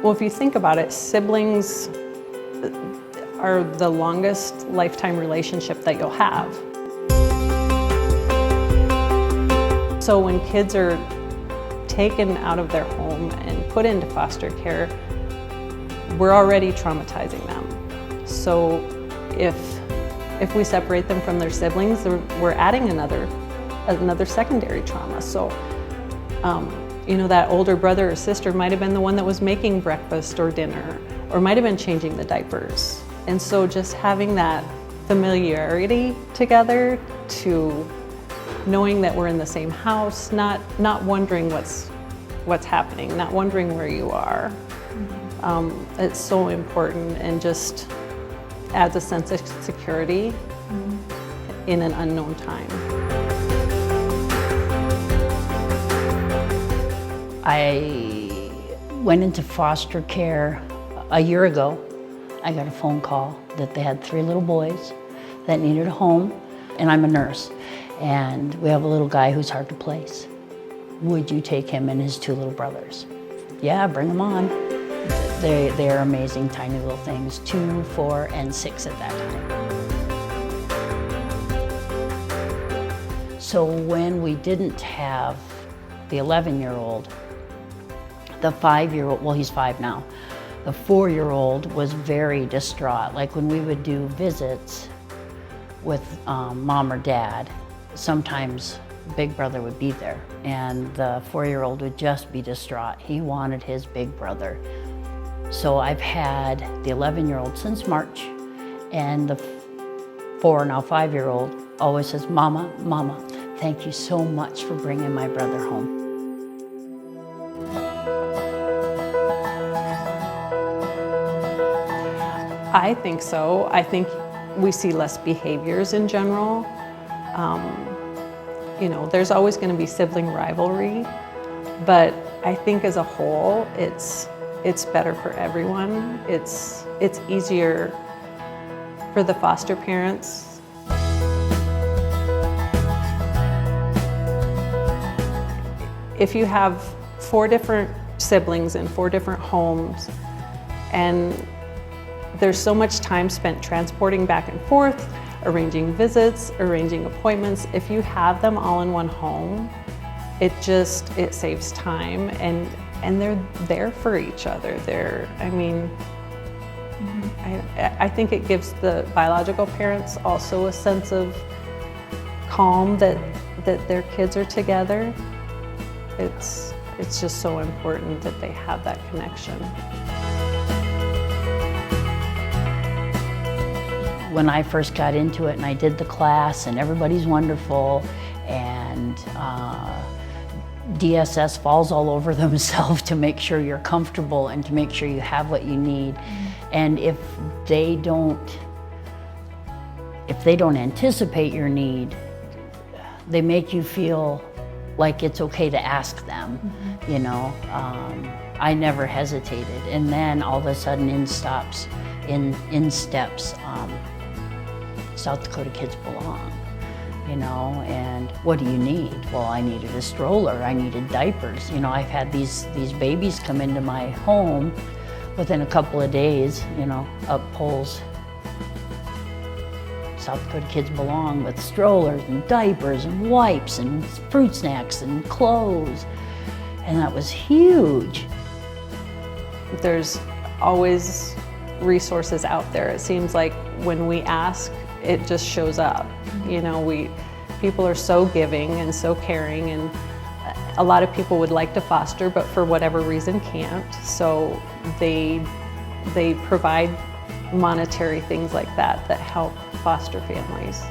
Well, if you think about it, siblings are the longest lifetime relationship that you'll have. So when kids are taken out of their home and put into foster care, we're already traumatizing them. So if we separate them from their siblings, we're adding another secondary trauma. So, you know, that older brother or sister might have been the one that was making breakfast or dinner, or might have been changing the diapers. And so just having that familiarity together, to knowing that we're in the same house, not wondering what's happening, not wondering where you are. It's so important, and just adds a sense of security in an unknown time. I went into foster care a year ago. I got a phone call that they had 3 little boys that needed a home, and I'm a nurse, and we have a little guy who's hard to place. Would you take him and his 2 little brothers? Yeah, bring them on. They're amazing, tiny little things, 2, 4, and 6 at that time. So when we didn't have the 11-year-old, the 5-year-old, well, he's 5 now, the 4-year-old was very distraught. Like when we would do visits with mom or dad, sometimes big brother would be there, and the 4-year-old would just be distraught. He wanted his big brother. So I've had the 11-year-old since March, and the 4, now 5-year-old, always says, Mama, Mama, thank you so much for bringing my brother home. I think so. I think we see less behaviors in general. You know, there's always going to be sibling rivalry, but I think as a whole, it's better for everyone. It's easier for the foster parents. If you have 4 different siblings in 4 different homes, and there's so much time spent transporting back and forth, arranging visits, arranging appointments. If you have them all in one home, it saves time, and they're there for each other. I think it gives the biological parents also a sense of calm that their kids are together. It's just so important that they have that connection. When I first got into it and I did the class, and everybody's wonderful, and DSS falls all over themselves to make sure you're comfortable and to make sure you have what you need. And if they don't anticipate your need, they make you feel like it's okay to ask them, you know. I never hesitated, and then all of a sudden in steps South Dakota Kids Belong, you know. And what do you need? Well, I needed a stroller, I needed diapers. You know, I've had these babies come into my home within a couple of days, you know, up poles. South Dakota Kids Belong with strollers and diapers and wipes and fruit snacks and clothes. And that was huge. There's always resources out there. It seems like when we ask, it just shows up. You know, people are so giving and so caring, and a lot of people would like to foster, but for whatever reason can't. So they provide monetary things like that help foster families.